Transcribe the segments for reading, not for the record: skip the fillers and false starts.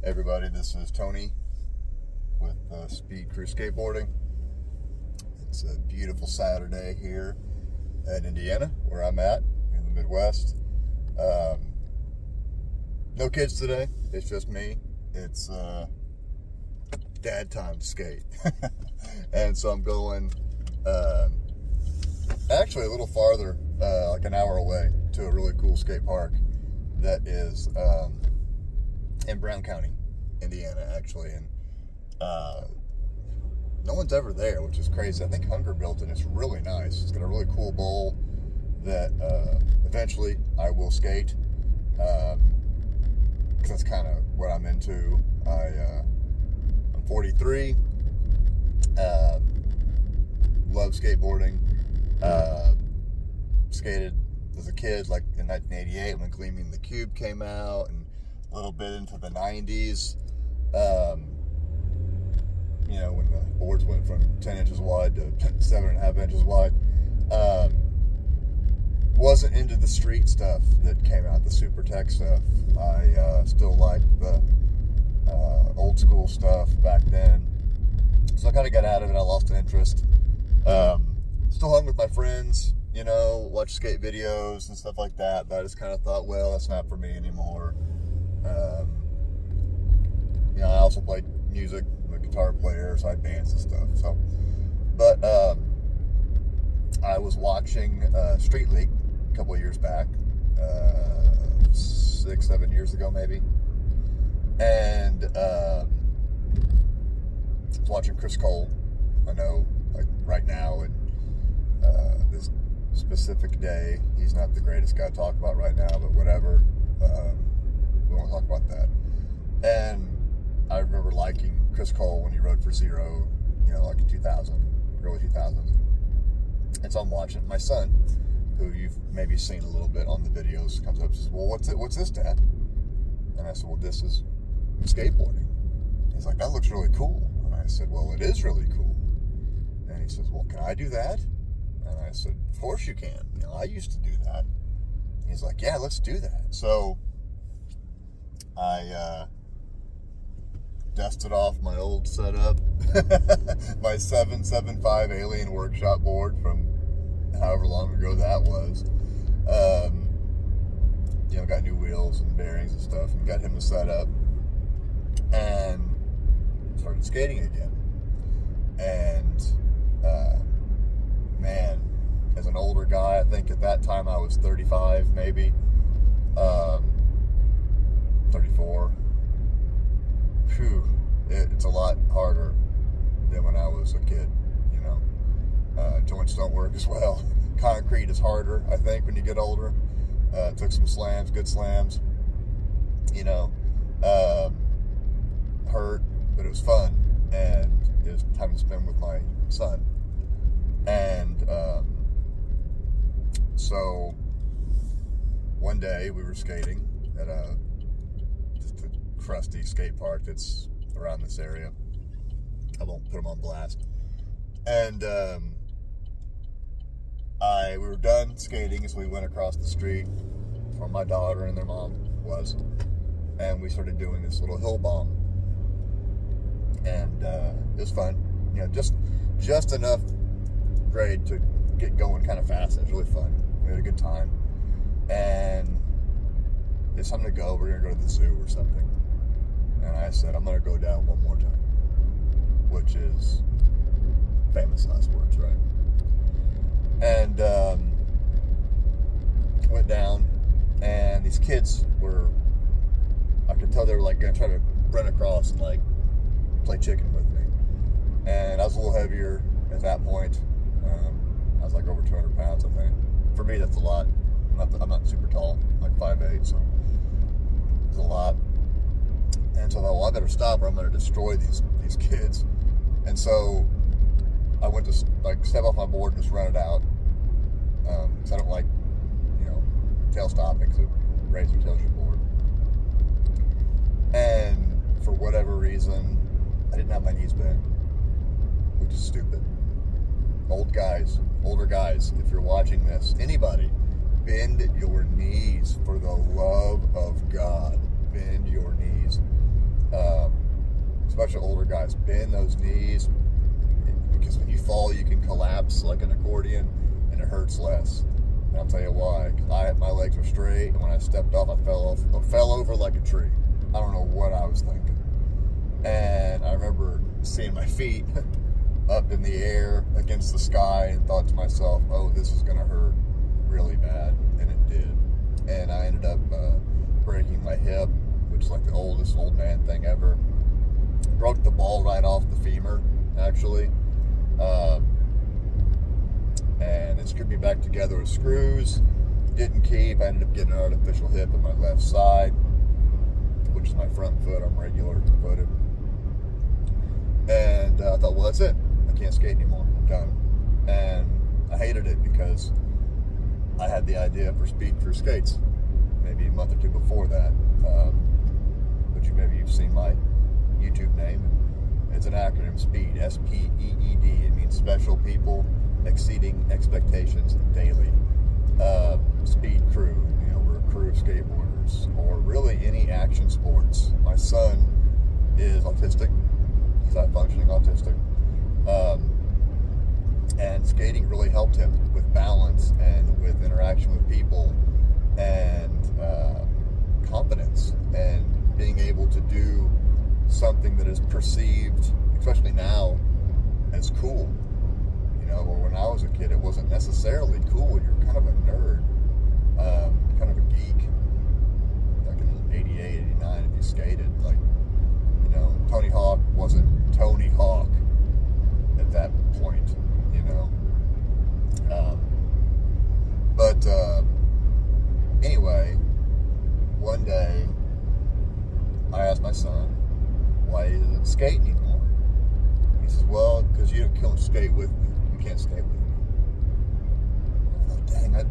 Everybody, this is Tony with S.P.E.E.D Crew Skateboarding. It's a beautiful Saturday here in Indiana, where I'm at, in the Midwest. No kids today, it's just me. It's dad time to skate. And so I'm going actually a little farther, like an hour away, to a really cool skate park that is in Brown County, Indiana, actually, and no one's ever there, which is crazy. I think Hunger built it. It's really nice. It's got a really cool bowl that eventually I will skate, because that's kind of what I'm into. I'm 43, love skateboarding, skated as a kid, like in 1988 when Gleaming the Cube came out, and a little bit into the 90s, you know, when the boards went from 10 inches wide to 7.5 inches wide. Wasn't into the street stuff that came out, the super tech stuff. I still liked the old school stuff back then, so I kind of got out of it. I lost interest. Still hung with my friends, you know, watch skate videos and stuff like that, but I just kind of thought, well, that's not for me anymore. You know, I also played music, I'm a guitar player, so I dance and stuff. So, but I was watching Street League a couple of years back, 6-7 years ago maybe, and I was watching Chris Cole. I know, like right now, and this specific day, he's not the greatest guy to talk about right now, but whatever. We won't talk about that. And I remember liking Chris Cole when he rode for Zero, you know, like in 2000, early 2000s. And so I'm watching. My son, who you've maybe seen a little bit on the videos, comes up and says, well, what's this, Dad? And I said, well, this is skateboarding. He's like, that looks really cool. And I said, well, it is really cool. And he says, well, can I do that? And I said, of course you can. You know, I used to do that. He's like, yeah, let's do that. So I dusted off my old setup, my 775 Alien Workshop board from however long ago that was. You know, got new wheels and bearings and stuff, and got him to set up, and started skating again. And man, as an older guy, I think at that time I was 35, maybe 34. Phew, it's a lot harder than when I was a kid, you know. Joints don't work as well. Concrete is harder, I think, when you get older. Took some slams, good slams, you know. Hurt, but it was fun, and it was time to spend with my son. And so one day we were skating at just a crusty skate park that's around this area. I won't put them on blast. And we were done skating, so we went across the street where my daughter and their mom was, and we started doing this little hill bomb. And it was fun, you know, just enough grade to get going kind of fast. It was really fun. We had a good time, and it's time to go. We're gonna go to the zoo or something. And I said, I'm gonna go down one more time, which is famous last words, right? And went down, and these kids were, I could tell they were like gonna try to run across and like play chicken with me. And I was a little heavier at that point. I was like over 200 pounds, I think. For me, that's a lot. I'm not super tall, like 5'8", so it's a lot. And so I thought, well, I better stop or I'm going to destroy these kids. And so I went to like step off my board and just run it out. Because I don't like, you know, tail stopping, because it raises or tails your board. And for whatever reason, I didn't have my knees bent, which is stupid. Older guys, if you're watching this, anybody, bend your knees for the love of God. Bend your knees. bunch of older guys, bend those knees, because when you fall, you can collapse like an accordion, and it hurts less. And I'll tell you why. Because my legs were straight, and when I stepped off, I fell over like a tree. I don't know what I was thinking. And I remember seeing my feet up in the air against the sky, and thought to myself, "Oh, this is gonna hurt really bad," and it did. And I ended up breaking my hip, which is like the oldest old man thing ever. Broke the ball right off the femur, actually. And it screwed me back together with screws. Didn't keep. I ended up getting an artificial hip in my left side, which is my front foot. I'm regular footed. And I thought, well, that's it. I can't skate anymore. I'm done. And I hated it because I had the idea for Speed Crew skates maybe a month or two before that. But maybe you've seen my YouTube name. It's an acronym, SPEED, S.P.E.E.D. It means Special People Exceeding Expectations Daily. Speed Crew, we're a crew of skateboarders, or really any action sports. My son is autistic. He's high functioning autistic. And skating really helped him with balance and with interaction with people and confidence and being able to do something that is perceived, especially now, as cool. Or when I was a kid, it wasn't necessarily cool. You're kind of a nerd, kind of a geek. Like in 88, 89, if you skated, Tony Hawk wasn't Tony Hawk at that point, But anyway, one day, I asked my son, why he doesn't skate anymore. He says, well, because you don't skate with me. You can't skate with me. I thought, dang, that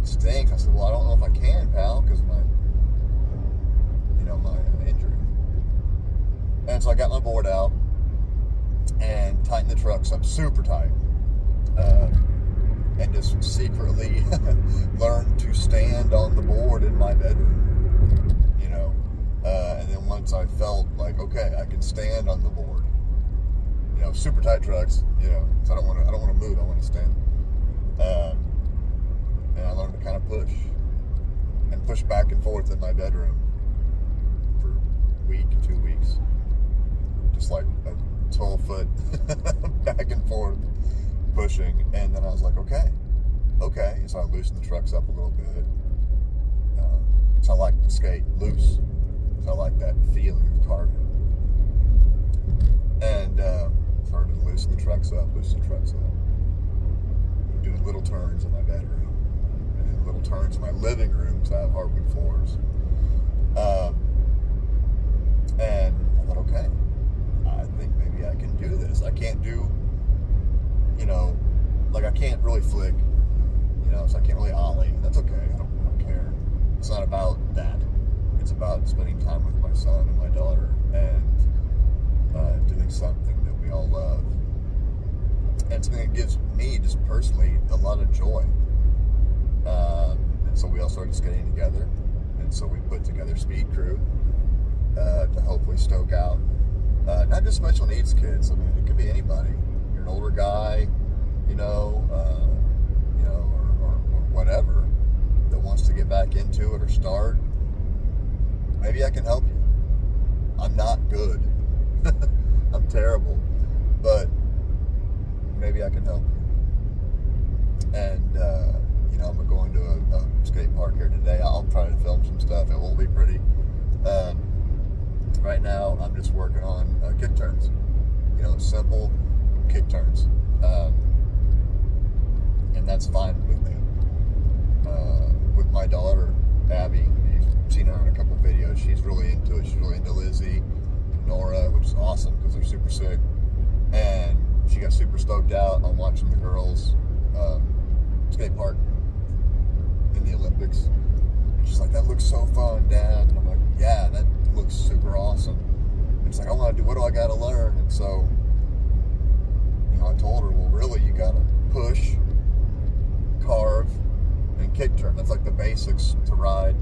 stinks. I said, well, I don't know if I can, pal, because of my injury. And so I got my board out and tightened the trucks up super tight. And just secretly learned to stand on the board in my bedroom. And then once I felt like, okay, I can stand on the board, super tight trucks, so I don't want to move, I want to stand. And I learned to kind of push back and forth in my bedroom for a week, 2 weeks, just like a 12-foot back and forth pushing. And then I was like, okay. So I loosened the trucks up a little bit. So I like to skate loose. So I like that feeling of carving. And started to loosen the trucks up. Doing little turns in my bedroom. And then little turns in my living room, because I have hardwood floors. And I thought, okay, I think maybe I can do this. I can't do, I can't really flick, so I can't really ollie. That's okay. I don't care. It's not about that. It's about spending time with my son and my daughter and doing something that we all love. And something that gives me, just personally, a lot of joy. And so we all started skating together. And so we put together Speed Crew to hopefully stoke out not just special needs kids. I mean, it could be anybody. You're an older guy, or whatever, that wants to get back into it or start. Maybe I can help you. I'm not good. I'm terrible. But maybe I can help you. And, I'm going to a skate park here today. I'll try to film some stuff. It won't be pretty. Right now, I'm just working on kick turns. Simple kick turns. And that's fine with me. With my daughter, Abby, you've seen her in a couple videos. She's really into it. She's really into Lizzie and Nora, which is awesome because they're super sick. And she got super stoked out on watching the girls skate park in the Olympics. And she's like, that looks so fun, Dad. And I'm like, yeah, that looks super awesome. And it's like, what do I got to learn? And so, I told her, well, really, you got to push, carve, and kick turn. That's like the basics to ride,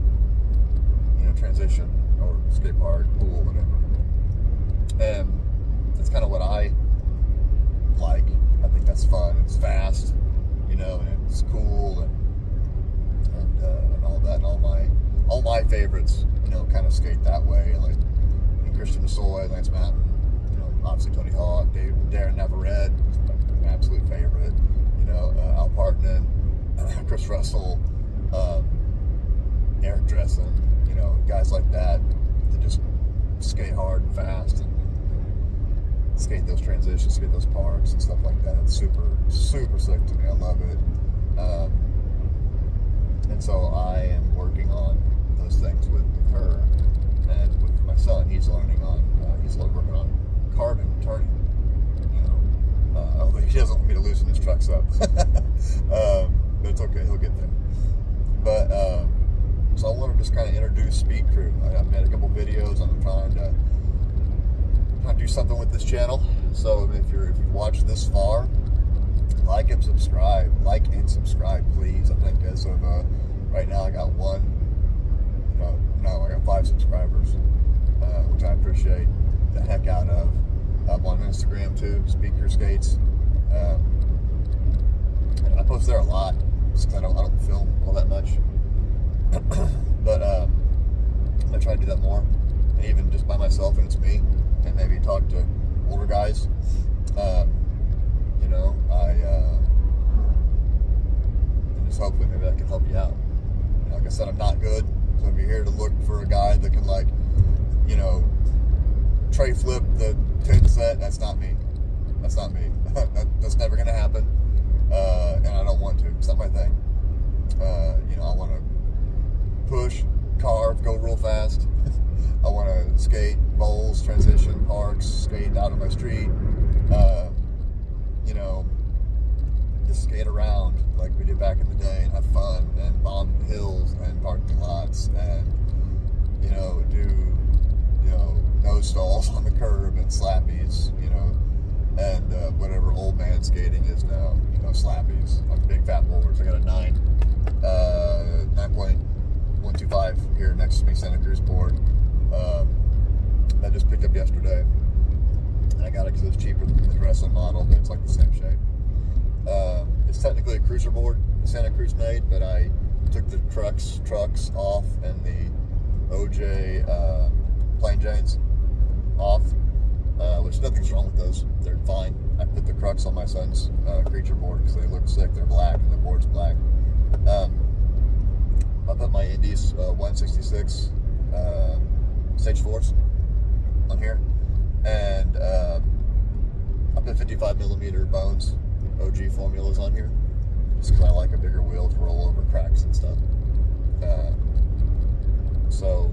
transition, or skate park, pool, whatever. And that's kind of what I like. I think that's fun. It's fast, you know, and it's cool, and all that, and all my favorites, you know, kind of skate that way. Like Christian Massoy, Lance Mountain, you know, obviously Tony Hawk, Darren Navarrete, my absolute favorite. You know, Al Partner, Chris Russell, Eric Dressen, you know, guys like that just skate hard and fast and skate those transitions, skate those parks and stuff like that. It's super, super sick to me. I love it. And so I am working on those things with her and with my son. He's working on carbon turning. You know, he doesn't want me to loosen his trucks up, but it's okay. He'll get there. But so I want to just kind of introduce Speed Crew. I've made a couple videos. I'm trying to do something with this channel. So if you've watched this far, like and subscribe, please. I think as of right now, I got I got 5 subscribers, which I appreciate the heck out of. I'm on Instagram too, Speed Crew Skates. And I post there a lot, just 'cause I don't film all that much. But I'm gonna try to do that more, and even just by myself, and it's me, and maybe talk to older guys. You know, and just hopefully maybe I can help you out. You know, like I said, I'm not good, so if you're here to look for a guy that can, like, you know, tray flip the 10 set, that's not me. That's not me. That's never gonna happen, and I don't want to. It's not my thing. You know, I want to push, carve, go real fast. I want to skate, bowls, transition, parks, skate out on my street. You know, just skate around like we did back in the day and have fun and bomb hills and parking lots and, you know, do, you know, nose stalls on the curb and slappies, you know, and whatever old man skating is now, you know, slappies on big fat boards. I got a 9.125 here next to me, Santa Cruz board. I just picked up yesterday, and I got it because it was cheaper than the Dressen model, but it's like the same shape. It's technically a cruiser board that Santa Cruz made, but I took the trucks off and the OJ plain Janes off, which nothing's wrong with those. They're fine. I put the crux on my son's creature board because they look sick. They're black and the board's black. I put my Indies 166 stage 4s on here, and I put 55 millimeter bones OG formulas on here just because I like a bigger wheel to roll over cracks and stuff. So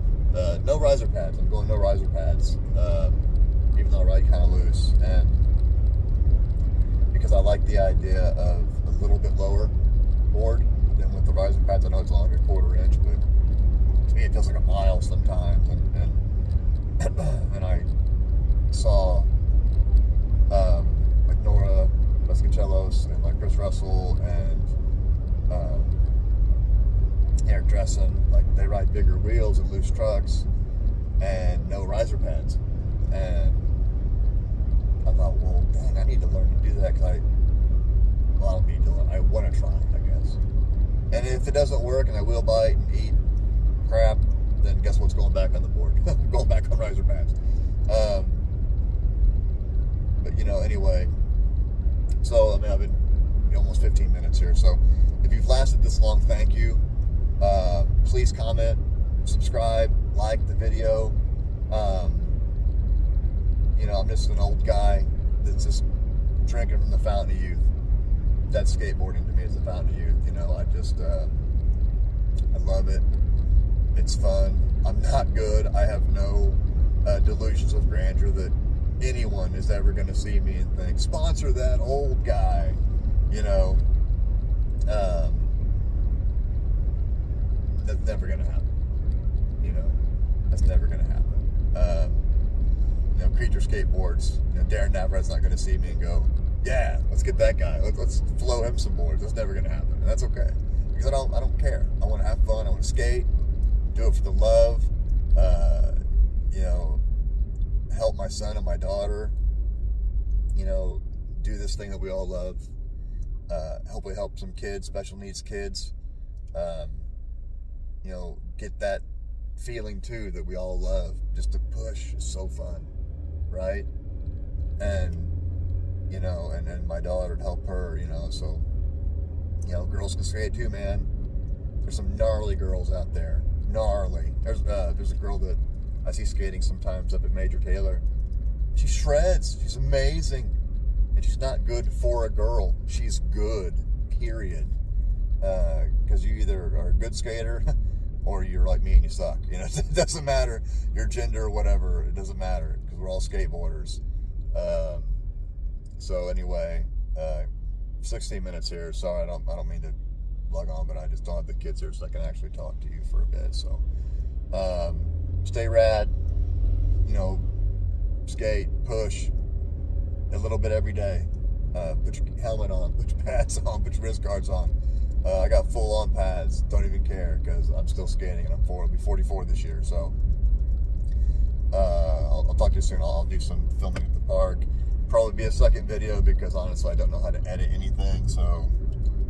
no riser pads. I'm going no riser pads, even though I ride kind of loose, and because I like the idea of a little bit lower board than with the riser pads. I know it's only a 1/4 inch, but to me it feels like a mile sometimes. And I saw like Nora Vasconcelos and like Chris Russell and Eric Dressen, like they ride bigger wheels and loose trucks and no riser pads. And I thought, well, dang, I need to learn to do that because I don't need to learn. I want to try, I guess. And if it doesn't work and I wheel bite and eat crap, then guess what's going back on the board? Going back on riser pads. But you know, anyway. So I mean, I've been almost 15 minutes here. So if you've lasted this long, thank you. Please comment, subscribe, like the video. You know, I'm just an old guy that's just drinking from the fountain of youth. That's skateboarding to me is the fountain of youth. You know, I love it. It's fun. I'm not good. I have no delusions of grandeur that anyone is ever going to see me and think, sponsor that old guy. You know, that's never going to happen. You know, that's never going to happen. You know, Creature Skateboards, you know, Darren Navarrete's not going to see me and go, yeah, let's get that guy. Let's flow him some boards. That's never going to happen. And that's okay. Because I don't care. I want to have fun. I want to skate, do it for the love, you know, help my my son and my daughter, you know, do this thing that we all love. Hopefully help some kids, special needs kids, you know, get that feeling too that we all love. Just to push is so fun, right? And, you know, and my daughter to help her, you know, so, you know, girls can skate too, man. There's some gnarly girls out there. Gnarly. There's a girl that I see skating sometimes up at Major Taylor. She shreds. She's amazing. And she's not good for a girl. She's good, period. Because you either are a good skater or you're like me and you suck. You know, it doesn't matter your gender or whatever. It doesn't matter because we're all skateboarders. So anyway, 16 minutes here. Sorry, I don't mean to log on, but I just don't have the kids here so I can actually talk to you for a bit. So stay rad, you know, skate, push a little bit every day. Put your helmet on, put your pads on, put your wrist guards on. I got full on pads, don't even care because I'm still skating and I'll be 44 this year. So I'll talk to you soon. I'll do some filming at the park. Probably be a second video because honestly I don't know how to edit anything. So,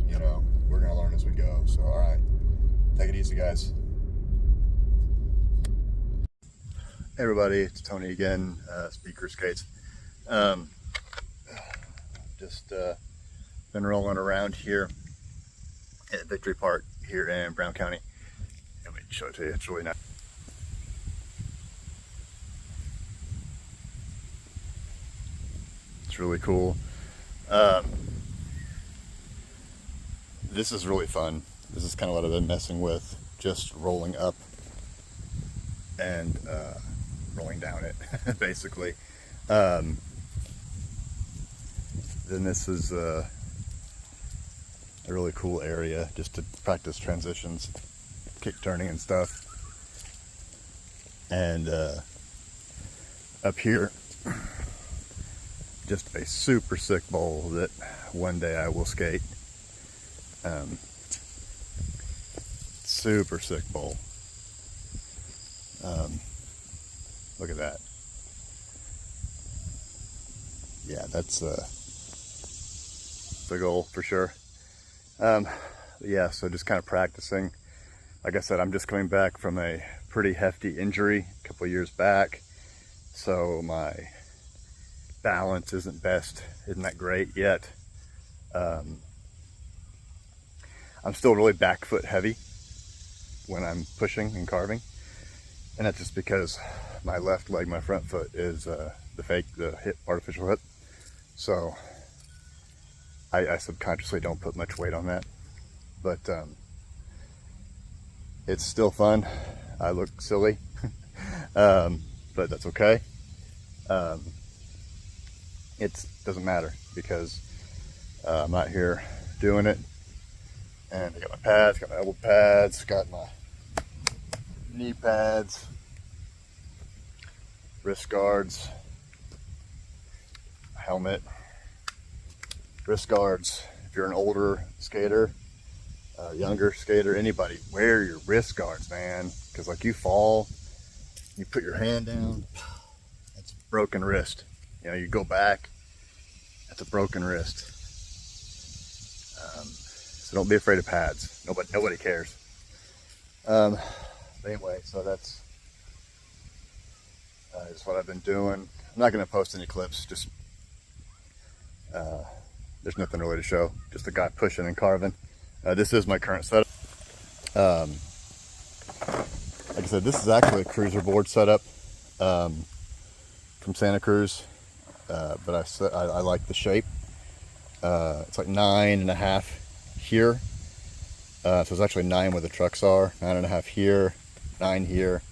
you know, we're going to learn as we go. So, all right. Take it easy, guys. Hey, everybody. It's Tony again, Speaker Skates. Just been rolling around here at Victory Park here in Brown County. Let me show it to you. It's really nice. It's really cool. This is really fun. This is kind of what I've been messing with, just rolling up and rolling down it, basically. Then this is a really cool area just to practice transitions, kick turning and stuff. And up here, just a super sick bowl that one day I will skate. Super sick bowl. Look at that. Yeah, that's the goal for sure. Yeah, so just kind of practicing. Like I said, I'm just coming back from a pretty hefty injury a couple of years back, so my balance isn't that great yet. I'm still really back foot heavy when I'm pushing and carving, and that's just because my left leg, my front foot, is the hip, artificial hip. So I subconsciously don't put much weight on that, but it's still fun. I look silly, but that's okay. It doesn't matter because I'm out here doing it, and I got my pads, got my elbow pads, got my knee pads, wrist guards, helmet, wrist guards. If you're an older skater, younger skater, anybody, wear your wrist guards, man, because like you fall, you put your hand down, that's a broken wrist. You know, you go back, that's a broken wrist. So don't be afraid of pads. Nobody cares. But anyway, so that's just what I've been doing. I'm not going to post any clips. Just there's nothing really to show. Just a guy pushing and carving. This is my current setup. Like I said, this is actually a cruiser board setup from Santa Cruz, but I like the shape. It's like 9.5 here, so it's actually 9 where the trucks are, 9.5 here, 9 here,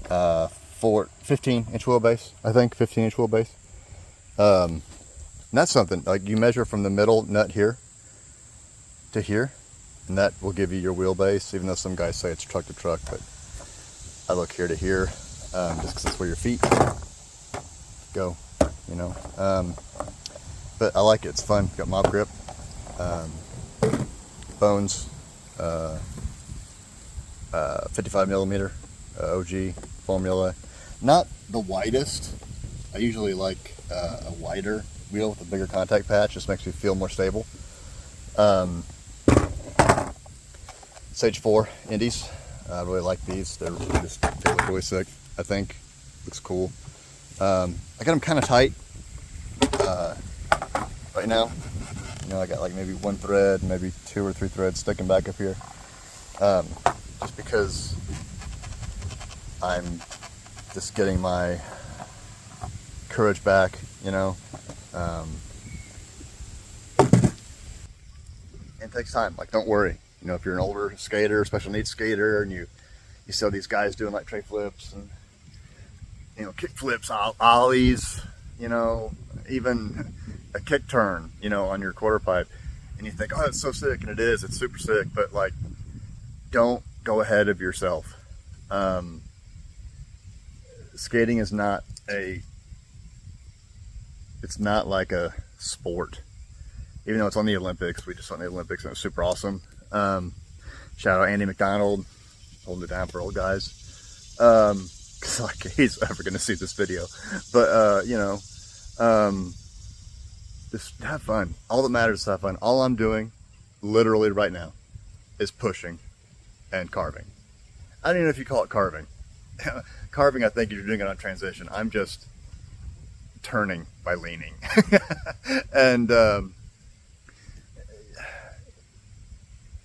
15-inch wheelbase, I think, 15-inch wheelbase. And that's something, like you measure from the middle nut here to here, and that will give you your wheelbase, even though some guys say it's truck to truck, but I look here to here, just because that's where your feet go, you know. But I like it, it's fun. Got mop grip, bones, 55 millimeter OG formula. Not the widest. I usually like a wider wheel with a bigger contact patch. Just makes me feel more stable. Stage 4 Indies. I really like these. They look really sick, I think. Looks cool. I got them kind of tight right now. You know, I got like maybe one thread, maybe 2 or 3 threads sticking back up here. Just because I'm just getting my courage back, you know. It takes time. Like, don't worry. You know, if you're an older skater, special needs skater, and you see all these guys doing like tray flips and, you know, kick flips, ollies, you know, even a kick turn, you know, on your quarter pipe, and you think, oh, it's so sick, and it is. It's super sick, but like, don't go ahead of yourself. Skating is not it's not like a sport. Even though it's on the Olympics, we just won the Olympics and it was super awesome. Shout out Andy McDonald, holding it down for old guys. Cause like he's ever gonna see this video, but you know, just have fun. All that matters is have fun. All I'm doing, literally right now, is pushing and carving. I don't even know if you call it carving. Carving, I think you're doing it on transition. I'm just turning by leaning. And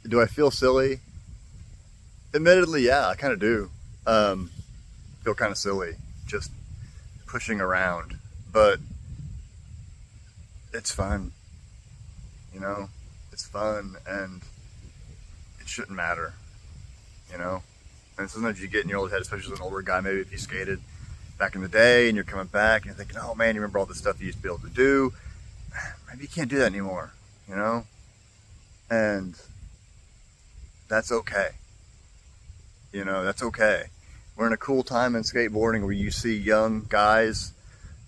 do I feel silly? Admittedly, yeah, I kind of do. Feel kind of silly just pushing around, but it's fun. You know, it's fun, and it shouldn't matter. You know, and sometimes you get in your old head, especially as an older guy. Maybe if you skated back in the day and you're coming back and you're thinking, oh man, you remember all the stuff you used to be able to do. Maybe you can't do that anymore. You know, and that's okay. You know, that's okay. We're in a cool time in skateboarding where you see young guys,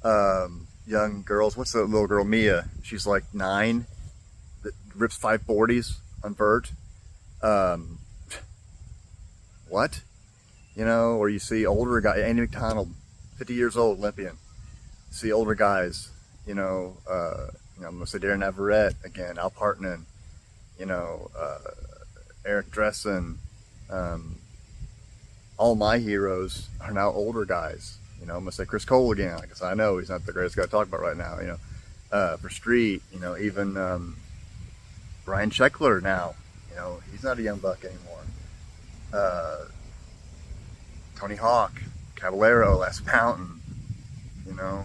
young girls. What's the little girl, Mia? She's like 9, that rips 540s on vert. What? You know, or you see older guy, Andy McDonald, 50 years old, Olympian. See older guys, you know, I'm gonna say Darren Navarrete again, Al Partnan, you know, Eric Dressen. All my heroes are now older guys. You know, I'm gonna say Chris Cole again, because I know he's not the greatest guy to talk about right now. You know, for street, you know, even Brian Scheckler now. You know, he's not a young buck anymore. Tony Hawk, Caballero, Last Mountain. You know,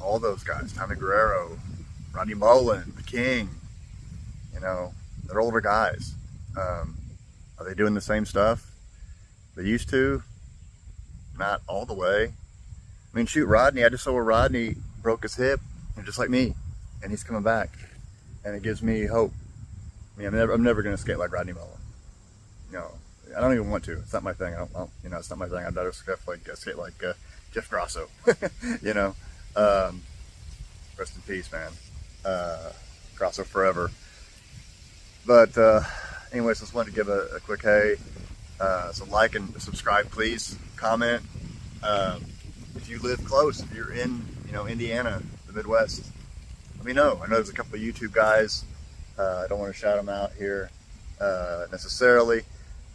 all those guys. Tommy Guerrero, Rodney Mullen, the King. You know, they're older guys. Are they doing the same stuff they used to? Not all the way. I mean, shoot, Rodney, I just saw where Rodney broke his hip, just like me, and he's coming back, and it gives me hope. I mean, I'm never going to skate like Rodney Mullen. You know, I don't even want to. It's not my thing. You know, it's not my thing. I'd rather skate like Jeff Grosso. You know, rest in peace, man. Grosso forever. But anyways, just wanted to give a quick hey. So like and subscribe, please. Comment. If you live close, if you're in, you know, Indiana, the Midwest, let me know. I know there's a couple of YouTube guys. I don't want to shout them out here necessarily.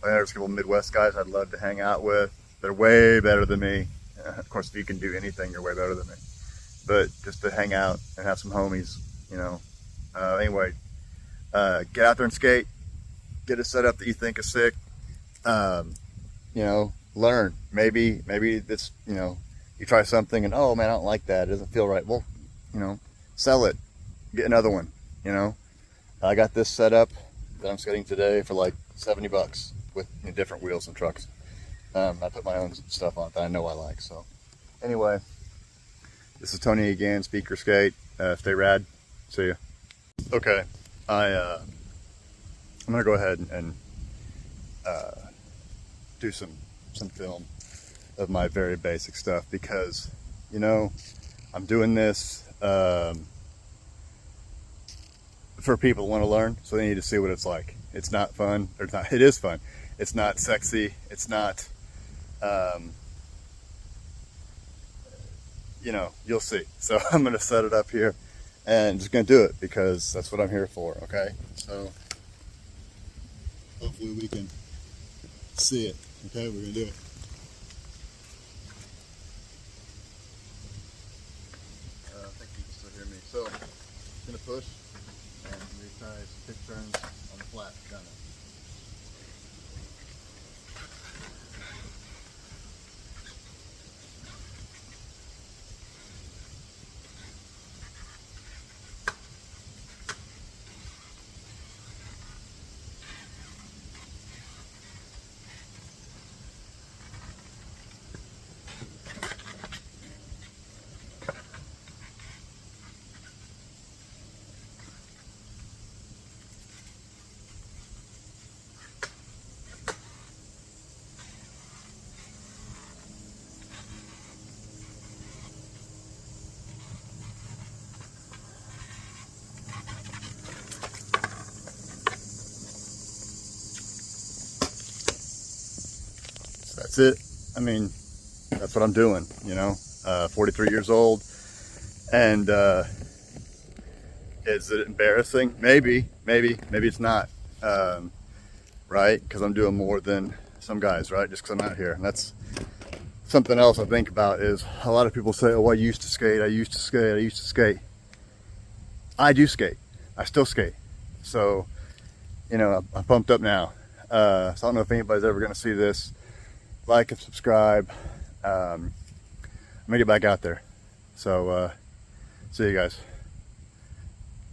But there's a couple of Midwest guys I'd love to hang out with. They're way better than me. Of course, if you can do anything, you're way better than me. But just to hang out and have some homies, you know. Anyway, get out there and skate. Get a setup that you think is sick. You know, learn. Maybe it's, you know, you try something and, oh man, I don't like that. It doesn't feel right. Well, you know, sell it. Get another one, you know. I got this setup that I'm skating today for like $70 with, you know, different wheels and trucks. I put my own stuff on it that I know I like. So anyway, this is Tony again, Speaker Skate. Stay rad. See ya. Okay, I'm gonna go ahead and do some film of my very basic stuff, because, you know, I'm doing this for people who want to learn, so they need to see what it's like. It's not fun, or it's not, it is fun. It's not sexy. It's not, you know, you'll see. So I'm gonna set it up here and just gonna do it because that's what I'm here for. Okay, so hopefully we can see it. Okay, we're gonna do it. I think you can still hear me. So I'm gonna push and retie some kick turns on the flat down there. So that's it. I mean, that's what I'm doing, you know. 43 years old, and is it embarrassing? Maybe it's not, right? Because I'm doing more than some guys, right? Just because I'm out here. And that's something else I think about is a lot of people say, oh, I used to skate, I used to skate, I used to skate. I do skate. I still skate. So, you know, I'm pumped up now. So I don't know if anybody's ever going to see this. Like and subscribe. I'm going to get back out there. So, see you guys.